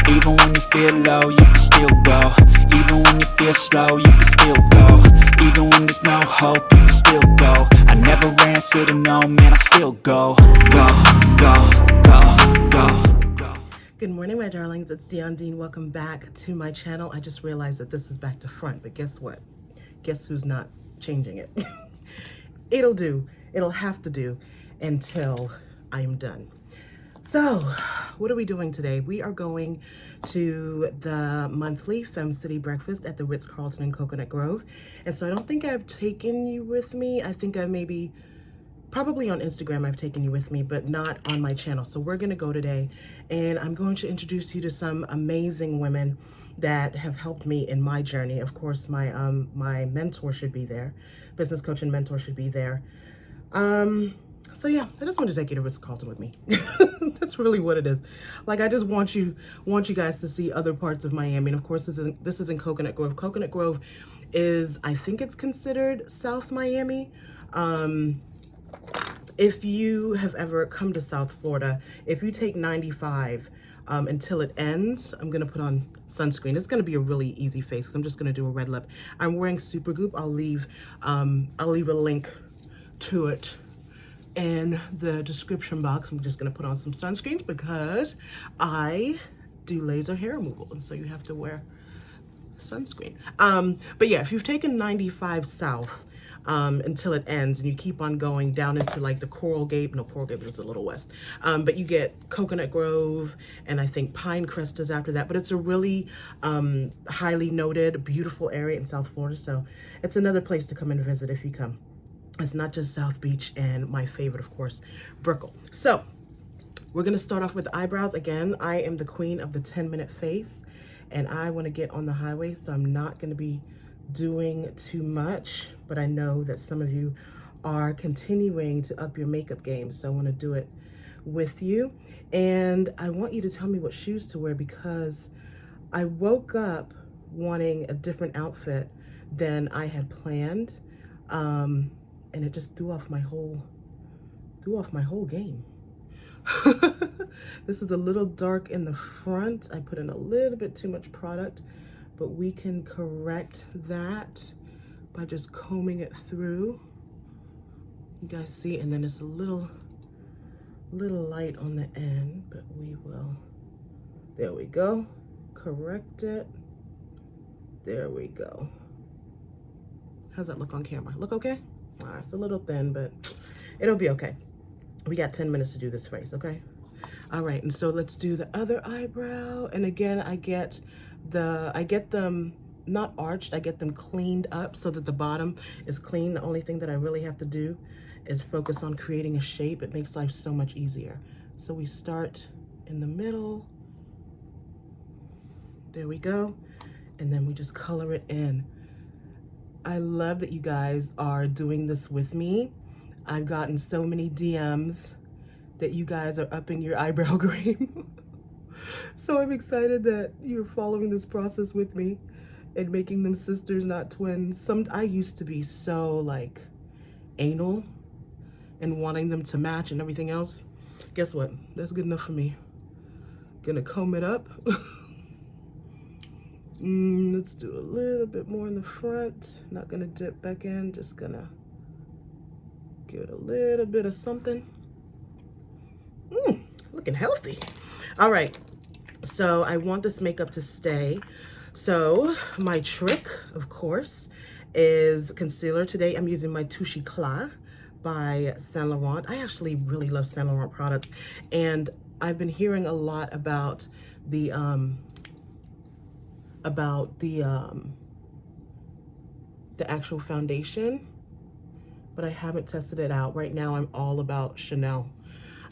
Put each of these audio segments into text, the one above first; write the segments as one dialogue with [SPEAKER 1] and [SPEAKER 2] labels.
[SPEAKER 1] Even when you feel low, you can still go. Even when you feel slow, you can still go. Even when there's no hope, you can still go. I never answer to no, man, I still go. Go, go, go, go, go.
[SPEAKER 2] Good morning, my darlings. It's Dion Dean. Welcome back to my channel. I just realized that this is back to front, but guess what? Guess who's not changing it? It'll do. It'll have to do until I'm done. So, what are we doing today? We are going to the monthly FemCity breakfast at the Ritz, Carlton in Coconut Grove. And so I don't think I've taken you with me. I think I maybe, probably on Instagram I've taken you with me, but not on my channel. So we're gonna go today and I'm going to introduce you to some amazing women that have helped me in my journey. Of course, my my mentor should be there. Business coach and mentor should be there. So yeah, I just want to take you to Ritz-Carlton with me. That's really what it is. Like, I just want you guys to see other parts of Miami. And of course, this is in Coconut Grove. Coconut Grove is, I think it's considered South Miami. If you have ever come to South Florida, if you take 95 until it ends, I'm gonna put on sunscreen. It's gonna be a really easy face because I'm just gonna do a red lip. I'm wearing Supergoop. I'll leave a link to it in the description box. I'm just gonna put on some sunscreens because I do laser hair removal, and so you have to wear sunscreen. But yeah, if you've taken 95 south until it ends and you keep on going down into like the Coral Gate is a little west, but you get Coconut Grove, and I think Pinecrest is after that. But it's a really highly noted, beautiful area in South Florida, so it's another place to come and visit if you come. It's not just South Beach and my favorite, of course, Brickell. So we're gonna start off with the eyebrows. Again, I am the queen of the 10-minute face, and I wanna get on the highway, so I'm not gonna be doing too much, but I know that some of you are continuing to up your makeup game, so I wanna do it with you. And I want you to tell me what shoes to wear because I woke up wanting a different outfit than I had planned. And it just threw off my whole game. This is a little dark in the front. I put in a little bit too much product, but we can correct that by just combing it through. You guys see, and then it's a little light on the end, but we will, there we go, correct it. There we go. How's that look on camera? Look okay? All right, it's a little thin, but it'll be okay. We got 10 minutes to do this face, okay? All right, and so let's do the other eyebrow. And again, I get them not arched, I get them cleaned up so that the bottom is clean. The only thing that I really have to do is focus on creating a shape. It makes life so much easier. So we start in the middle. There we go. And then we just color it in. I love that you guys are doing this with me. I've gotten so many DMs that you guys are upping your eyebrow game. So I'm excited that you're following this process with me and making them sisters, not twins. I used to be so like anal and wanting them to match and everything else. Guess what? That's good enough for me. Gonna comb it up. Let's do a little bit more in the front. Not gonna dip back in, just gonna give it a little bit of something. Looking healthy. All right, so I want this makeup to stay. So my trick, of course, is concealer. Today I'm using my Touche Eclat by Saint Laurent. I actually really love Saint Laurent products, and I've been hearing a lot about the actual foundation, but I haven't tested it out. Right now I'm all about Chanel.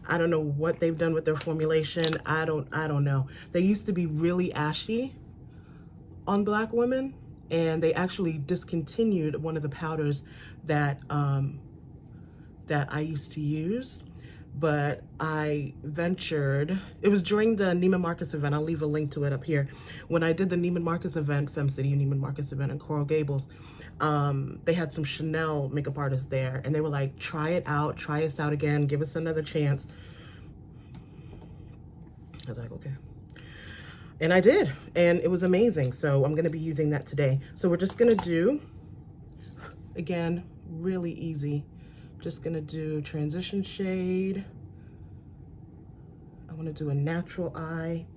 [SPEAKER 2] I don't know what they've done with their formulation. I don't know. They used to be really ashy on Black women, and they actually discontinued one of the powders that that I used to use. But I ventured, it was during the Neiman Marcus event. I'll leave a link to it up here. When I did the Neiman Marcus event, FemCity Neiman Marcus event in Coral Gables, they had some Chanel makeup artists there, and they were like, try it out, try us out again, give us another chance. I was like, okay. And I did, and it was amazing. So I'm gonna be using that today. So we're just gonna do, again, really easy. Just gonna do transition shade. I wanna do a natural eye.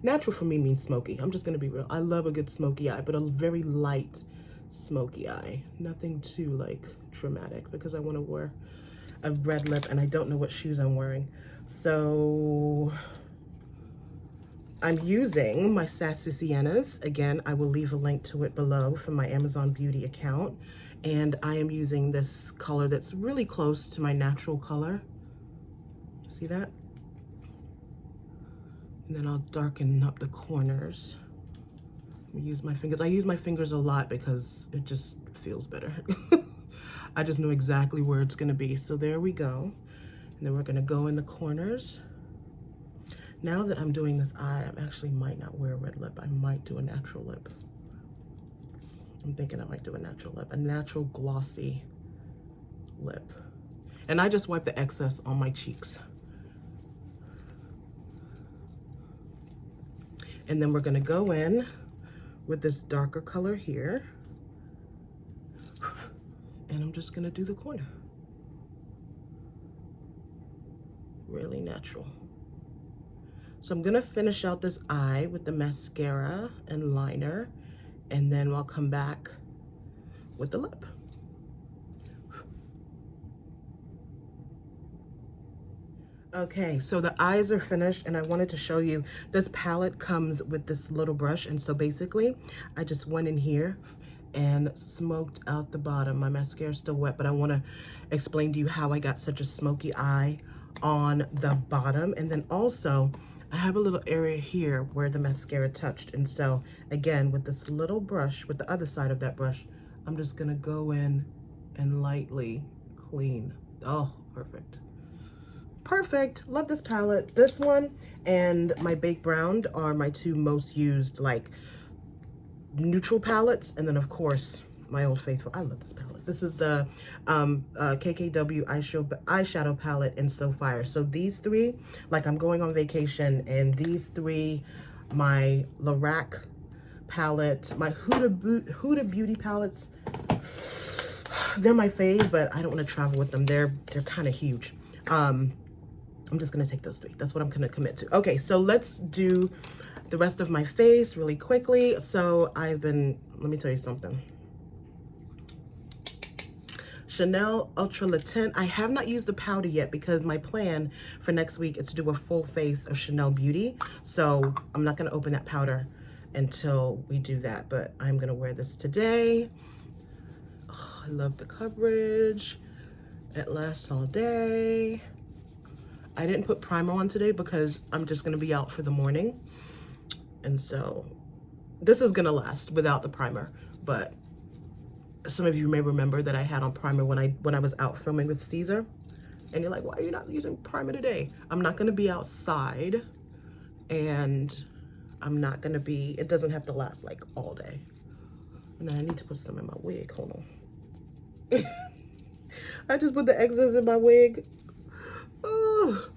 [SPEAKER 2] Natural for me means smoky. I'm just gonna be real. I love a good smoky eye, but a very light smoky eye. Nothing too like dramatic because I wanna wear a red lip and I don't know what shoes I'm wearing. So I'm using my Sassy Siennas. Again, I will leave a link to it below from my Amazon Beauty account. And I am using this color that's really close to my natural color. See that? And then I'll darken up the corners. Use my fingers. I use my fingers a lot because it just feels better. I just know exactly where it's gonna be. So there we go. And then we're gonna go in the corners. Now that I'm doing this eye, I actually might not wear a red lip. I might do a natural lip. I'm thinking I might do a natural lip, a natural glossy lip. And I just wipe the excess on my cheeks. And then we're gonna go in with this darker color here. And I'm just gonna do the corner. Really natural. So I'm gonna finish out this eye with the mascara and liner, and then I'll come back with the lip. Okay, so the eyes are finished, and I wanted to show you, this palette comes with this little brush, and so basically, I just went in here and smoked out the bottom. My mascara is still wet, but I wanna explain to you how I got such a smoky eye on the bottom. And then also, I have a little area here where the mascara touched. And so, again, with this little brush, with the other side of that brush, I'm just gonna go in and lightly clean. Oh, perfect. Perfect. Love this palette. This one and my Baked Brown are my two most used like neutral palettes. And then of course my Old Faithful. I love this palette. This is the KKW eyeshadow palette in So Fire. So these three, like I'm going on vacation, and these three, my Lorac palette, my Huda Beauty palettes, they're my fave, but I don't want to travel with them. They're kind of huge. I'm just gonna take those three. That's what I'm gonna commit to. Okay, so let's do the rest of my face really quickly. So let me tell you something. Chanel Ultra Latent. I have not used the powder yet because my plan for next week is to do a full face of Chanel Beauty. So I'm not gonna open that powder until we do that, but I'm gonna wear this today. Oh, I love the coverage. It lasts all day. I didn't put primer on today because I'm just gonna be out for the morning. And so this is gonna last without the primer, but some of you may remember that I had on primer when I was out filming with Caesar. And you're like, why are you not using primer today? I'm not gonna be outside, and I'm not gonna be, it doesn't have to last like all day. And I need to put some in my wig, hold on. I just put the excess in my wig. Oh.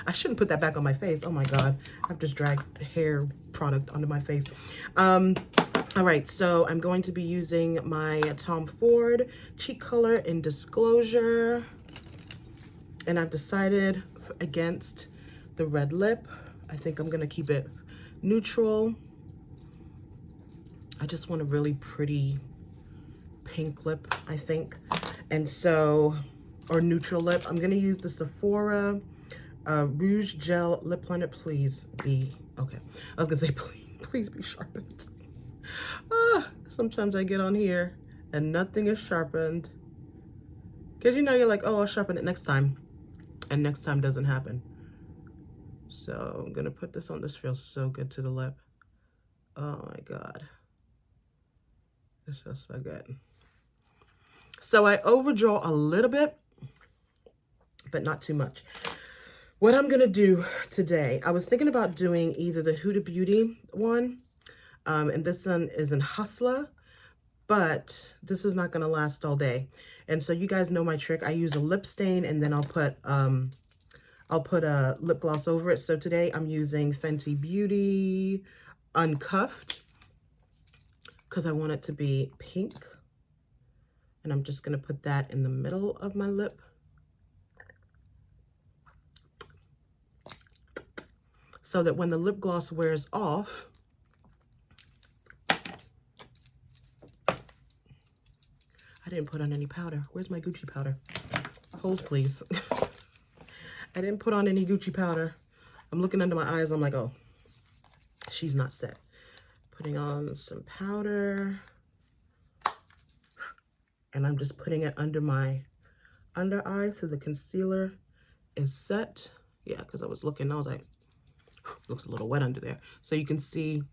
[SPEAKER 2] I shouldn't put that back on my face. Oh my God, I've just dragged hair product onto my face. All right, so I'm going to be using my Tom Ford cheek color in Disclosure. And I've decided against the red lip. I think I'm gonna keep it neutral. I just want a really pretty pink lip, I think. And so, or neutral lip. I'm gonna use the Sephora Rouge Gel Lip Liner. Please be, okay. I was gonna say, please be sharpened. Sometimes I get on here and nothing is sharpened. Cause you know, you're like, oh, I'll sharpen it next time. And next time doesn't happen. So I'm gonna put this on. This feels so good to the lip. Oh my God. This feels so good. So I overdraw a little bit, but not too much. What I'm gonna do today, I was thinking about doing either the Huda Beauty one, and this one is in Hustler, but this is not gonna last all day. And so you guys know my trick. I use a lip stain, and then I'll I'll put a lip gloss over it. So today I'm using Fenty Beauty Uncuffed because I want it to be pink. And I'm just going to put that in the middle of my lip. So that when the lip gloss wears off, I didn't put on any powder. Where's my Gucci powder? Hold, please. I didn't put on any Gucci powder. I'm looking under my eyes. I'm like, oh, she's not set. Putting on some powder. And I'm just putting it under my under eye so the concealer is set. Yeah, because I was looking, I was like, looks a little wet under there. So you can see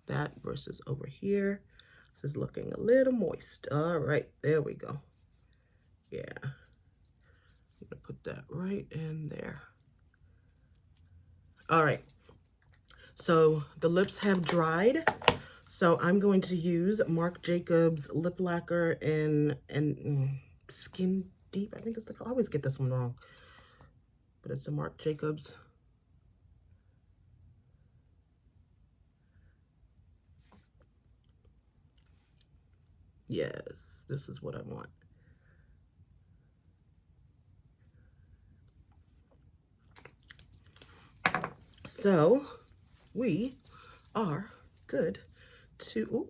[SPEAKER 2] that versus over here. This is looking a little moist. All right, there we go. Yeah. I'm gonna put that right in there. All right. So the lips have dried. So I'm going to use Marc Jacobs lip lacquer in Skin Deep. I think it's I always get this one wrong, but it's a Marc Jacobs. Yes, this is what I want. So we are good to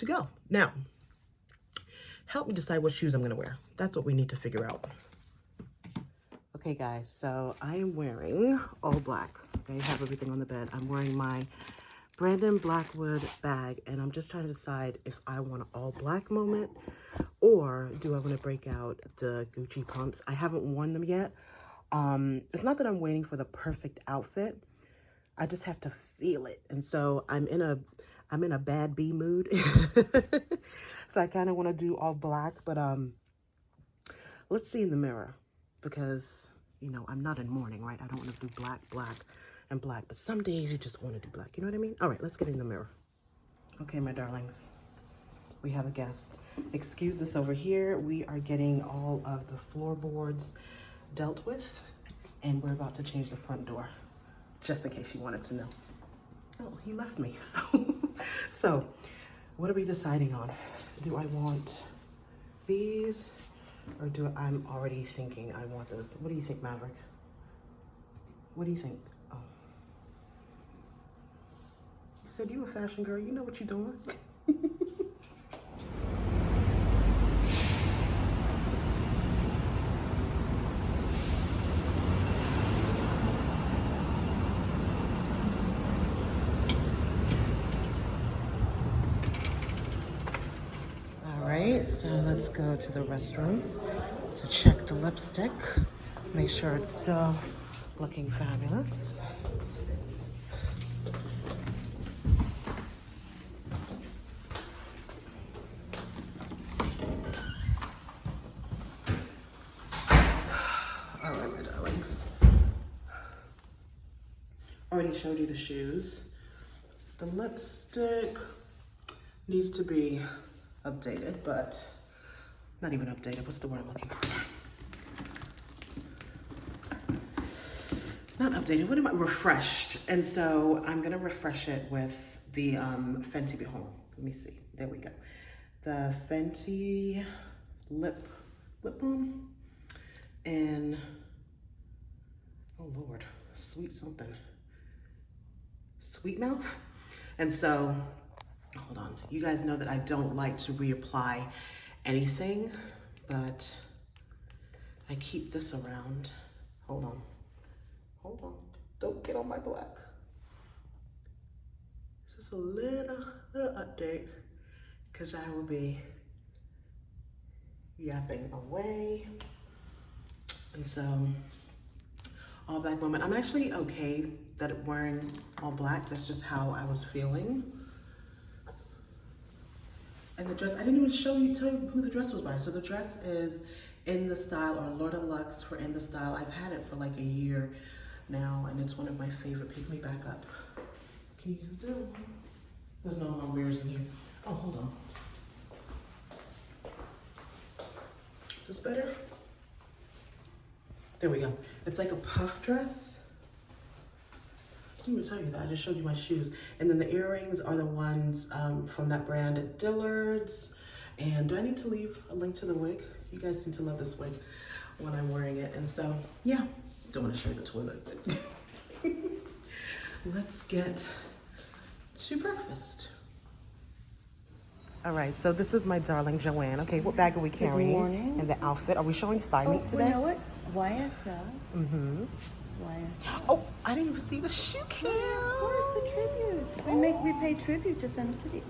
[SPEAKER 2] go. Now, help me decide what shoes I'm gonna wear. That's what we need to figure out. Okay guys, so I am wearing all black. Okay, I have everything on the bed. I'm wearing my Brandon Blackwood bag, and I'm just trying to decide if I want an all black moment or do I want to break out the Gucci pumps. I haven't worn them yet. It's not that I'm waiting for the perfect outfit. I just have to feel it. And so I'm in a bad B mood. So I kind of want to do all black, but let's see in the mirror, because you know, I'm not in mourning, right? I don't want to do black, black, and black, but some days you just want to do black. You know what I mean? All right, let's get in the mirror. Okay, my darlings, we have a guest. Excuse us over here. We are getting all of the floorboards dealt with, and we're about to change the front door, just in case you wanted to know. Oh, he left me. So what are we deciding on? Do I want these, or I'm already thinking I want those. What do you think, Maverick? What do you think? Oh, he said, you a fashion girl, you know what you're doing. So let's go to the restroom to check the lipstick, make sure it's still looking fabulous. All right, my darlings. Already showed you the shoes. The lipstick needs to be updated, but not even updated. What's the word I'm looking for? Not updated. What am I? Refreshed. And so I'm gonna refresh it with the Fenty Beauty. Let me see. There we go. The Fenty lip balm and oh Lord, sweet something. Sweet mouth. And so hold on. You guys know that I don't like to reapply anything, but I keep this around. Hold on. Hold on. Don't get on my black. Just a little update, because I will be yapping away. And so, all black woman. I'm actually okay that wearing all black. That's just how I was feeling. And the dress, I didn't even tell you who the dress was by. So the dress is In the Style, or Lorda Luxe for In the Style. I've had it for like a year now, and it's one of my favorite. Pick me back up. Can you zoom? There's no more mirrors in here. Oh, hold on. Is this better? There we go. It's like a puff dress. I didn't even tell you that. I just showed you my shoes. And then the earrings are the ones from that brand at Dillard's. And do I need to leave a link to the wig? You guys seem to love this wig when I'm wearing it. And so, yeah, don't want to show you the toilet, but let's get to breakfast. All right, so this is my darling Joanne. Okay, what bag are we carrying?
[SPEAKER 3] Good morning.
[SPEAKER 2] And the outfit. Are we showing thigh meat today?
[SPEAKER 3] You know what? YSL.
[SPEAKER 2] Mm-hmm.
[SPEAKER 3] YSL.
[SPEAKER 2] Oh, I didn't even see the shoe cam.
[SPEAKER 3] Of course, the tributes. They make me pay tribute to FemCity.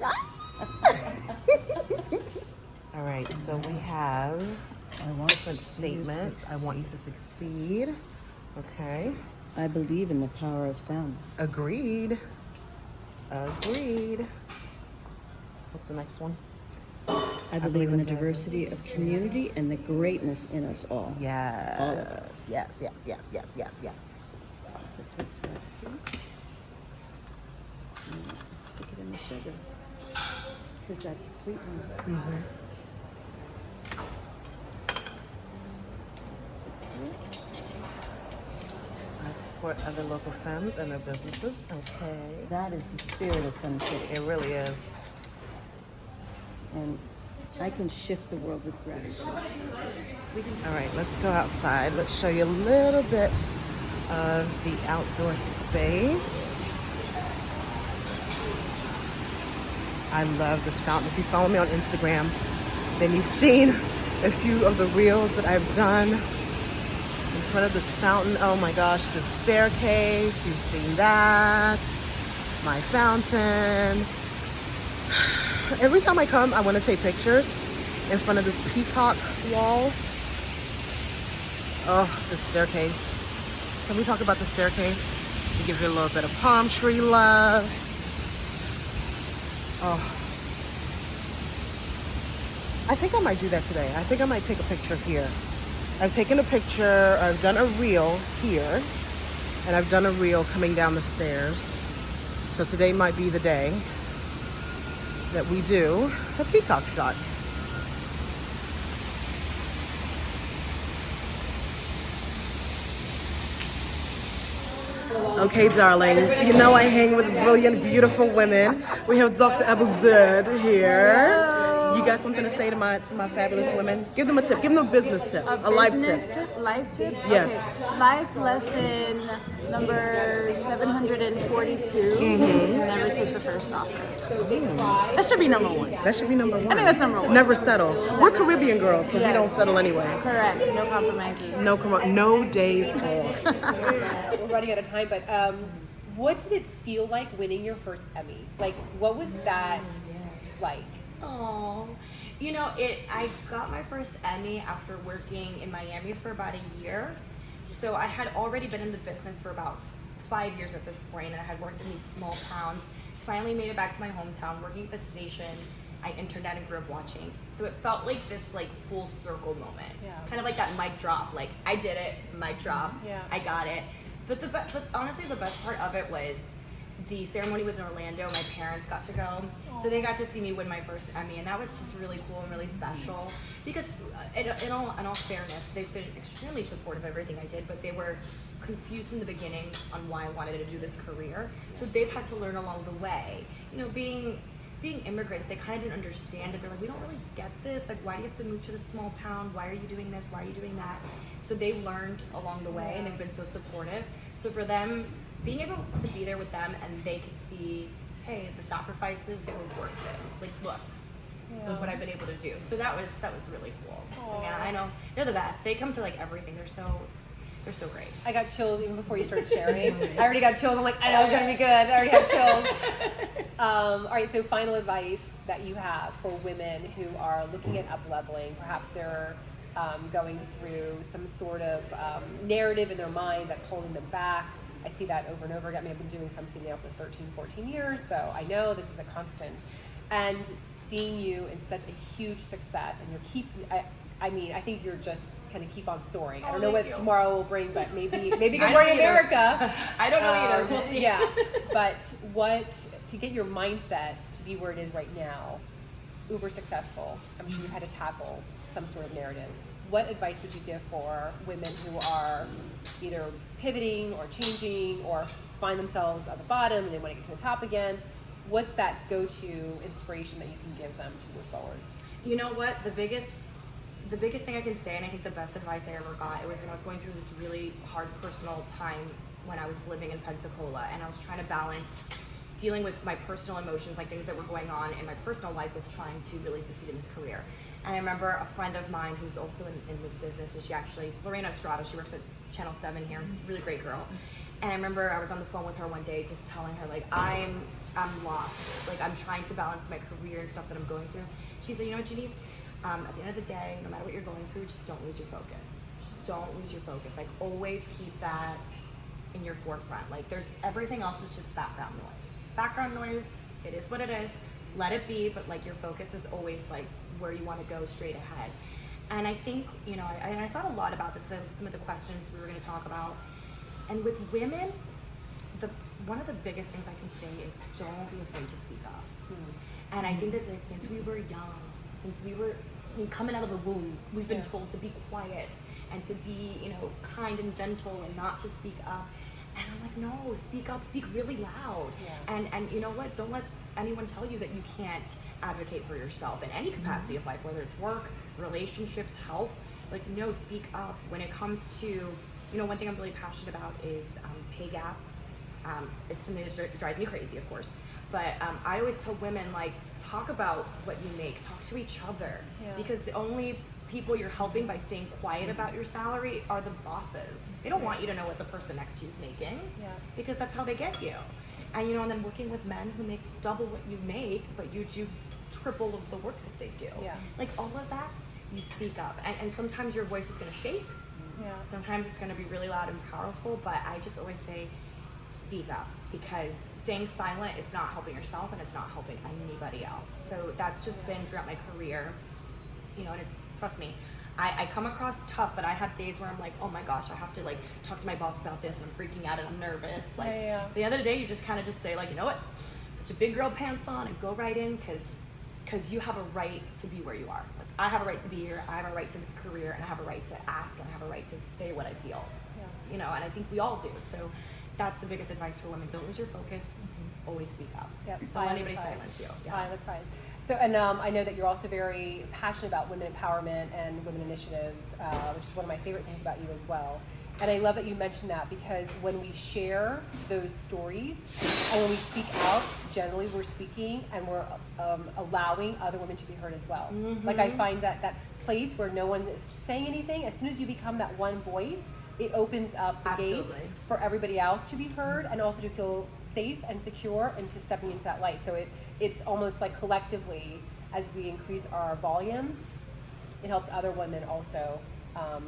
[SPEAKER 2] All right, so we have different statements. I want you to succeed. Okay.
[SPEAKER 3] I believe in the power of femmes.
[SPEAKER 2] Agreed. Agreed. What's the next one?
[SPEAKER 3] I believe in the diversity of community and the greatness in us all.
[SPEAKER 2] Yes.
[SPEAKER 3] All of us.
[SPEAKER 2] Yes, yes, yes, yes, yes, yes.
[SPEAKER 3] Put this right here. And stick it in the sugar. Because that's a sweet one.
[SPEAKER 2] Mm-hmm. I support other local femmes and their businesses. Okay.
[SPEAKER 3] That is the spirit of FemCity.
[SPEAKER 2] It really is.
[SPEAKER 3] And I can shift the world with gratitude.
[SPEAKER 2] All right, let's go outside. Let's show you a little bit of the outdoor space. I love this fountain. If you follow me on Instagram, then you've seen a few of the reels that I've done in front of this fountain. Oh my gosh, the staircase, you've seen that. My fountain. Every time I come, I want to take pictures in front of this peacock wall. Oh, the staircase. Can we talk about the staircase? It gives you a little bit of palm tree love. Oh. I think I might do that today. I think I might take a picture here. I've taken a picture, I've done a reel here, and I've done a reel coming down the stairs. So today might be the day that we do a peacock shot. Okay, darlings, you know I hang with brilliant, beautiful women. We have Dr. Ebelzud here. You got something to say to my fabulous women? Give them a tip. Give them a business tip, a life tip.
[SPEAKER 4] Life tip?
[SPEAKER 2] Yes.
[SPEAKER 4] Okay. Life lesson number 742. Never take the first offer. That should be number one.
[SPEAKER 2] That should be number one.
[SPEAKER 4] I think that's number one.
[SPEAKER 2] Never settle. We're Caribbean girls, so we
[SPEAKER 4] Yes.
[SPEAKER 2] don't settle anyway.
[SPEAKER 4] Correct. No compromises.
[SPEAKER 2] No days off.
[SPEAKER 5] We're running out of time, but what did it feel like winning your first Emmy? Like, what was that like?
[SPEAKER 6] Oh, you know, I got my first Emmy after working in Miami for about a year. So I had already been in the business for about 5 years at this point, and I had worked in these small towns. Finally made it back to my hometown, working at the station. I interned at and grew up watching. So it felt like this full circle moment.
[SPEAKER 5] Yeah.
[SPEAKER 6] Kind of like that mic drop. Like, I did it, mic drop,
[SPEAKER 5] Yeah.
[SPEAKER 6] I got it. But honestly, the best part of it was the ceremony was in Orlando. My parents got to go, so they got to see me win my first Emmy, and that was just really cool and really special. Because, in all fairness, they've been extremely supportive of everything I did, but they were confused in the beginning on why I wanted to do this career. So they've had to learn along the way. You know, being immigrants, they kind of didn't understand it. They're like, we don't really get this. Like, why do you have to move to this small town? Why are you doing this? Why are you doing that? So they learned along the way, and they've been so supportive. So for them, being able to be there with them, and they could see, hey, the sacrifices, they were worth it. Like, look what I've been able to do. So that was really cool. And yeah, I know they're the best. They come to everything. They're so great.
[SPEAKER 5] I got chills even before you started sharing. I already got chills. I'm like, I know it's gonna be good. I already have chills. All right, so final advice that you have for women who are looking at up-leveling. Perhaps they're going through some sort of narrative in their mind that's holding them back. I see that over and over again. I mean, I've been doing FemCity now for 13, 14 years, so I know this is a constant. And seeing you in such a huge success, and I think you're just kind of keep on soaring. I don't know what tomorrow will bring, but maybe good morning America.
[SPEAKER 6] I don't know either. We'll see.
[SPEAKER 5] Yeah, but to get your mindset to be where it is right now, uber successful. I'm sure you've had to tackle some sort of narratives. What advice would you give for women who are either pivoting or changing or find themselves at the bottom and they want to get to the top again? What's that go-to inspiration that you can give them to move forward?
[SPEAKER 6] You know what? The biggest thing I can say, and I think the best advice I ever got, it was when I was going through this really hard personal time when I was living in Pensacola, and I was trying to balance dealing with my personal emotions, like things that were going on in my personal life, with trying to really succeed in this career. And I remember a friend of mine who's also in this business, and it's Lorena Estrada, she works at Channel 7 here, really great girl. And I remember I was on the phone with her one day just telling her, like, I'm lost. Like, I'm trying to balance my career and stuff that I'm going through. She said, you know what, Janice, at the end of the day, no matter what you're going through, just don't lose your focus. Just don't lose your focus. Like, always keep that in your forefront. Like, everything else is just background noise. Background noise, it is what it is. Let it be, but like your focus is always like where you want to go straight ahead. And I think, you know, I thought a lot about this with some of the questions we were going to talk about. And with women, one of the biggest things I can say is don't be afraid to speak up. And I think that since we were young, since we were coming out of the womb, we've been told to be quiet and to be, you know, kind and gentle and not to speak up. And I'm like, no, speak up, speak really loud. And you know what? Don't let anyone tell you that you can't advocate for yourself in any capacity of life, whether it's work, relationships, health. Like, no, speak up. When it comes to, you know, one thing I'm really passionate about is pay gap. It's something that drives me crazy, of course. But I always tell women, like, talk about what you make, talk to each other. Because the only people you're helping by staying quiet about your salary are the bosses. They don't want you to know what the person next to you is making, because that's how they get you. And you know, and then working with men who make double what you make, but you do triple of the work that they do. Like, all of that, you speak up. And sometimes your voice is gonna shake. Sometimes it's gonna be really loud and powerful, but I just always say, speak up, because staying silent is not helping yourself and it's not helping anybody else. So that's just been throughout my career, you know, and it's, trust me, I come across tough, but I have days where I'm like, oh my gosh, I have to like talk to my boss about this and I'm freaking out and I'm nervous. Like the other day, you just kind of just say, like, you know what, put your big girl pants on and go right in, because you have a right to be where you are. Like, I have a right to be here, I have a right to this career, and I have a right to ask, and I have a right to say what I feel. You know, and I think we all do. So that's the biggest advice for women. Don't lose your focus. Always speak up. Don't let anybody silence you.
[SPEAKER 5] Buy the prize. So, and I know that you're also very passionate about women empowerment and women initiatives, which is one of my favorite things about you as well. And I love that you mentioned that, because when we share those stories and when we speak out, generally we're speaking and we're allowing other women to be heard as well. Like, I find that that's a place where no one is saying anything. As soon as you become that one voice, it opens up the gates for everybody else to be heard and also to feel safe and secure and to stepping into that light. So it's almost like collectively, as we increase our volume, it helps other women also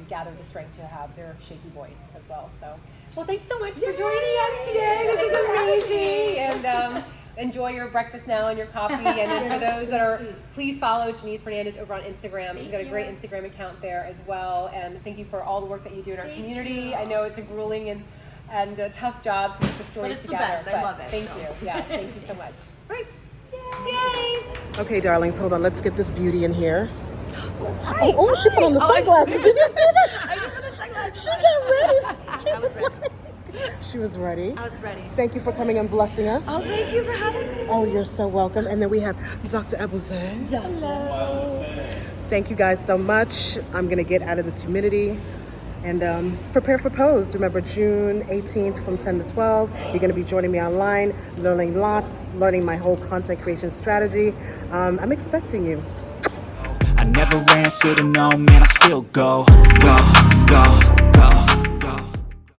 [SPEAKER 5] gather the strength to have their shaky voice as well. So, well, thanks so much for joining us today. This is amazing. And enjoy your breakfast now and your coffee. And then for those that are, please follow Janice Fernandez over on Instagram. She's got a great Instagram account there as well. And thank you for all the work that you do in our community. I know it's a grueling and a tough job to put the stories together.
[SPEAKER 6] But it's the best. I love it.
[SPEAKER 5] Thank you. Yeah, thank you so much. Great.
[SPEAKER 2] Yay! Okay, darlings, hold on. Let's get this beauty in here. Oh, she put on the sunglasses. Did you see that?
[SPEAKER 6] I just put the sunglasses.
[SPEAKER 2] She got ready. She was ready.
[SPEAKER 6] I was ready.
[SPEAKER 2] Thank you for coming and blessing us.
[SPEAKER 6] Oh, thank you for having me.
[SPEAKER 2] Oh, you're so welcome. And then we have Dr. Ebbleson. Hello. Thank you guys so much. I'm going to get out of this humidity and prepare for Posed. Remember, June 18th from 10 to 12. You're going to be joining me online, learning my whole content creation strategy. I'm expecting you.
[SPEAKER 1] I never ran, should've known, man, I still go.